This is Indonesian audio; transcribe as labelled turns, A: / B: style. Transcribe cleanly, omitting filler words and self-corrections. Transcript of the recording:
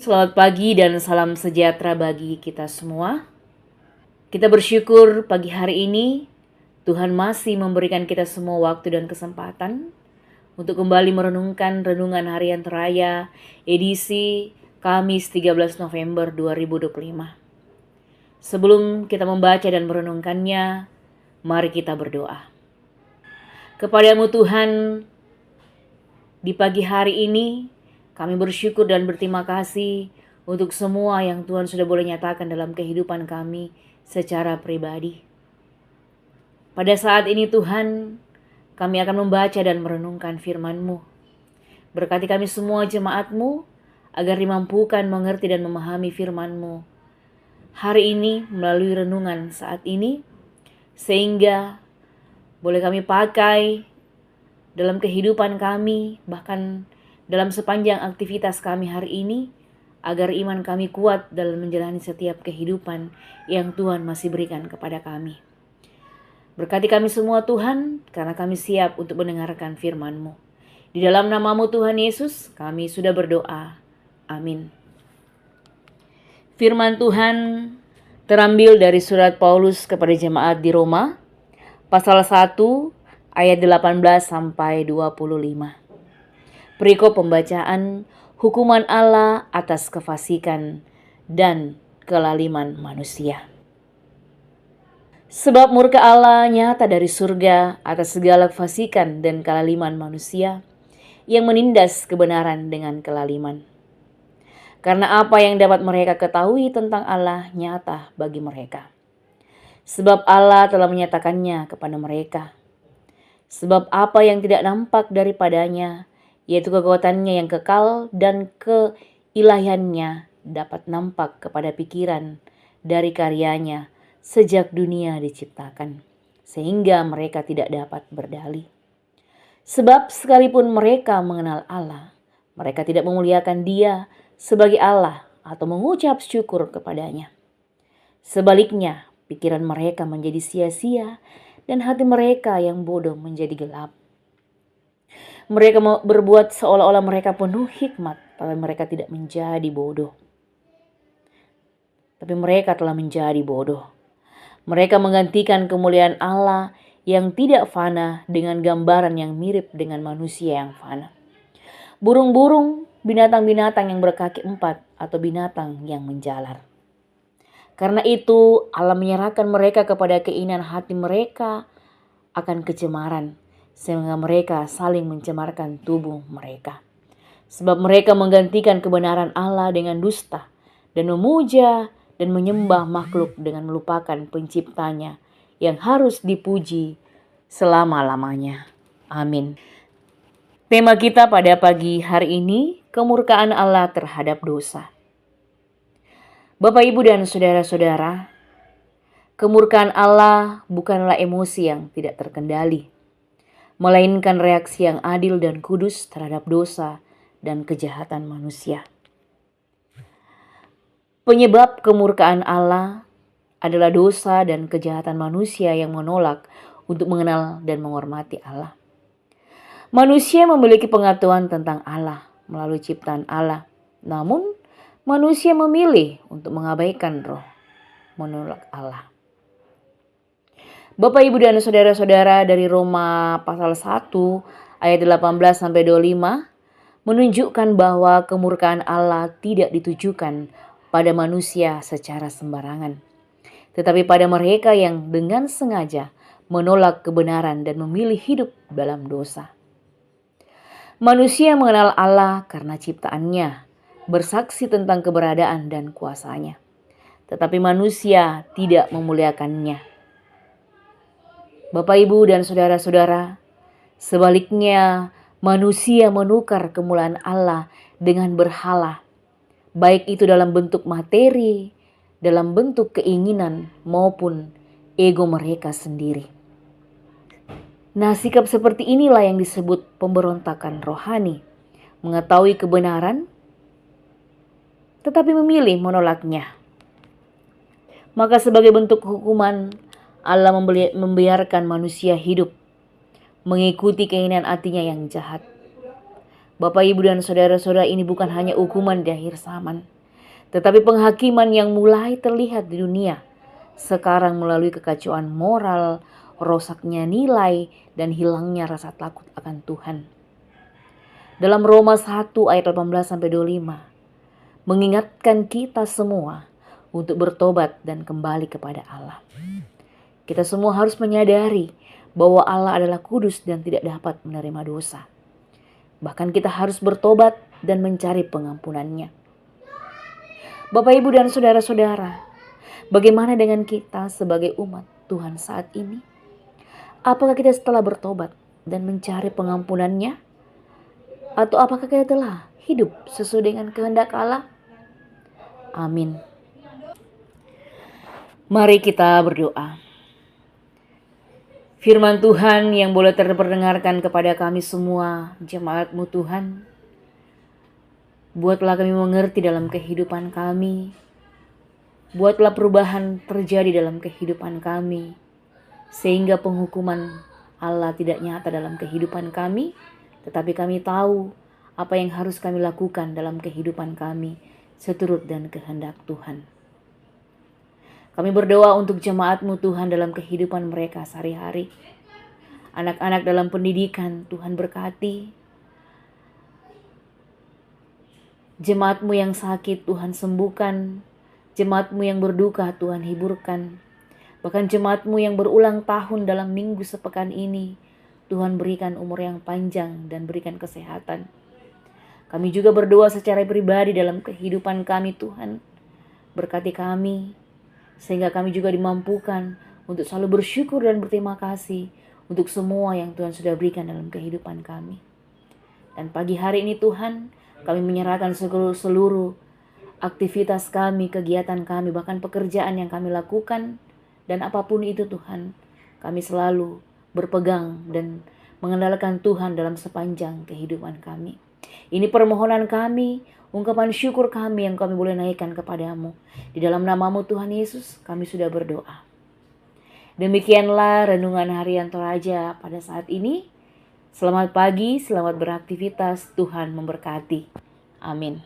A: Selamat pagi dan salam sejahtera bagi kita semua. Kita bersyukur pagi hari ini Tuhan masih memberikan kita semua waktu dan kesempatan untuk kembali merenungkan renungan harian teraya edisi Kamis 13 November 2025. Sebelum kita membaca dan merenungkannya, mari kita berdoa. Kepadamu Tuhan, di pagi hari ini kami bersyukur dan berterima kasih untuk semua yang Tuhan sudah boleh nyatakan dalam kehidupan kami secara pribadi. Pada saat ini Tuhan, kami akan membaca dan merenungkan firman-Mu. Berkati kami semua jemaat-Mu agar dimampukan mengerti dan memahami firman-Mu hari ini melalui renungan saat ini, sehingga boleh kami pakai dalam kehidupan kami, bahkan dalam sepanjang aktivitas kami hari ini, agar iman kami kuat dalam menjalani setiap kehidupan yang Tuhan masih berikan kepada kami. Berkati kami semua Tuhan, karena kami siap untuk mendengarkan firman-Mu. Di dalam nama-Mu Tuhan Yesus, kami sudah berdoa. Amin. Firman Tuhan terambil dari surat Paulus kepada jemaat di Roma, pasal 1 ayat 18 sampai 25. Perikop pembacaan hukuman Allah atas kefasikan dan kelaliman manusia. Sebab murka Allah nyata dari surga atas segala kefasikan dan kelaliman manusia yang menindas kebenaran dengan kelaliman. Karena apa yang dapat mereka ketahui tentang Allah nyata bagi mereka. Sebab Allah telah menyatakannya kepada mereka. Sebab apa yang tidak nampak daripadanya, yaitu kekuatannya yang kekal dan keilahiannya dapat nampak kepada pikiran dari karyanya sejak dunia diciptakan, sehingga mereka tidak dapat berdalih. Sebab sekalipun mereka mengenal Allah, mereka tidak memuliakan Dia sebagai Allah atau mengucap syukur kepadanya. Sebaliknya, pikiran mereka menjadi sia-sia dan hati mereka yang bodoh menjadi gelap. Mereka berbuat seolah-olah mereka penuh hikmat, tapi mereka tidak menjadi bodoh. Tapi mereka telah menjadi bodoh. Mereka menggantikan kemuliaan Allah yang tidak fana dengan gambaran yang mirip dengan manusia yang fana. Burung-burung, binatang-binatang yang berkaki empat, atau binatang yang menjalar. Karena itu Allah menyerahkan mereka kepada keinginan hati mereka akan kecemaran, sehingga mereka saling mencemarkan tubuh mereka. Sebab mereka menggantikan kebenaran Allah dengan dusta dan memuja dan menyembah makhluk dengan melupakan penciptanya yang harus dipuji selama-lamanya. Amin. Tema kita pada pagi hari ini, kemurkaan Allah terhadap dosa. Bapak, Ibu, dan saudara-saudara, kemurkaan Allah bukanlah emosi yang tidak terkendali, melainkan reaksi yang adil dan kudus terhadap dosa dan kejahatan manusia. Penyebab kemurkaan Allah adalah dosa dan kejahatan manusia yang menolak untuk mengenal dan menghormati Allah. Manusia memiliki pengetahuan tentang Allah melalui ciptaan Allah, namun manusia memilih untuk mengabaikan roh, menolak Allah. Bapak, Ibu, dan saudara-saudara, dari Roma pasal 1 ayat 18 sampai 25 menunjukkan bahwa kemurkaan Allah tidak ditujukan pada manusia secara sembarangan, tetapi pada mereka yang dengan sengaja menolak kebenaran dan memilih hidup dalam dosa. Manusia mengenal Allah karena ciptaannya, bersaksi tentang keberadaan dan kuasanya. Tetapi manusia tidak memuliakannya. Bapak, Ibu, dan saudara-saudara, sebaliknya manusia menukar kemuliaan Allah dengan berhala, baik itu dalam bentuk materi, dalam bentuk keinginan, maupun ego mereka sendiri. Nah, sikap seperti inilah yang disebut pemberontakan rohani, mengetahui kebenaran, tetapi memilih menolaknya. Maka sebagai bentuk hukuman, Allah membiarkan manusia hidup, mengikuti keinginan hatinya yang jahat. Bapak, Ibu, dan saudara-saudara, ini bukan hanya hukuman di akhir zaman, tetapi penghakiman yang mulai terlihat di dunia sekarang melalui kekacauan moral, rosaknya nilai, dan hilangnya rasa takut akan Tuhan. Dalam Roma 1 ayat 18-25, mengingatkan kita semua untuk bertobat dan kembali kepada Allah. Kita semua harus menyadari bahwa Allah adalah kudus dan tidak dapat menerima dosa. Bahkan kita harus bertobat dan mencari pengampunannya. Bapak, Ibu, dan saudara-saudara, bagaimana dengan kita sebagai umat Tuhan saat ini? Apakah kita setelah bertobat dan mencari pengampunannya? Atau apakah kita telah hidup sesuai dengan kehendak Allah? Amin. Mari kita berdoa. Firman Tuhan yang boleh terdengarkan kepada kami semua, jemaat-Mu Tuhan. Buatlah kami mengerti dalam kehidupan kami. Buatlah perubahan terjadi dalam kehidupan kami. Sehingga penghukuman Allah tidak nyata dalam kehidupan kami. Tetapi kami tahu apa yang harus kami lakukan dalam kehidupan kami seturut dan kehendak Tuhan. Kami berdoa untuk jemaat-Mu Tuhan dalam kehidupan mereka sehari-hari. Anak-anak dalam pendidikan, Tuhan berkati. Jemaat-Mu yang sakit, Tuhan sembuhkan. Jemaat-Mu yang berduka, Tuhan hiburkan. Bahkan jemaat-Mu yang berulang tahun dalam minggu sepekan ini, Tuhan berikan umur yang panjang dan berikan kesehatan. Kami juga berdoa secara pribadi dalam kehidupan kami, Tuhan. Berkati kami, sehingga kami juga dimampukan untuk selalu bersyukur dan berterima kasih untuk semua yang Tuhan sudah berikan dalam kehidupan kami. Dan pagi hari ini Tuhan, kami menyerahkan seluruh aktivitas kami, kegiatan kami, bahkan pekerjaan yang kami lakukan. Dan apapun itu Tuhan, kami selalu berpegang dan mengandalkan Tuhan dalam sepanjang kehidupan kami. Ini permohonan kami, ungkapan syukur kami yang kami boleh naikkan kepadamu. Di dalam nama-Mu Tuhan Yesus, kami sudah berdoa. Demikianlah renungan harian Toraja pada saat ini. Selamat pagi, selamat beraktivitas, Tuhan memberkati. Amin.